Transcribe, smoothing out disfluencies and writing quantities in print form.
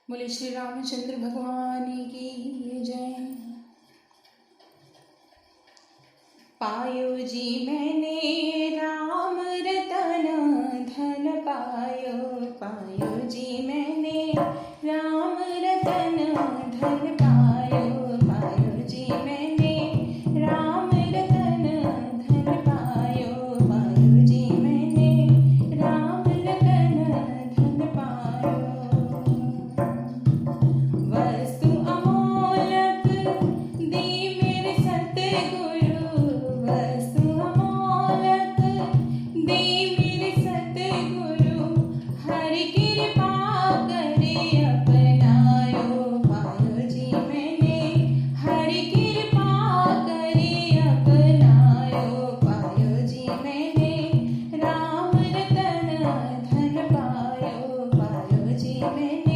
बोले श्री रामचंद्र भगवान की जय। पायो जी मैंने राम रतन धन पायो, पायो जी मैंने राम रतन धन पायो, पायो जी मैंने राम रतन धन पायो, पायो जी मैंने राम रतन धन पायो। वस्तु अमोलक दी मेरे सतगुरु, वस्तु अमोलक दी मेरे सतगुरु, हरि कृपा करे अपनायो, पायो जी मैंने हरि कृपा करे अपनायो, पायो जी मैंने राम रतन धन पायो, पायो जी मैंने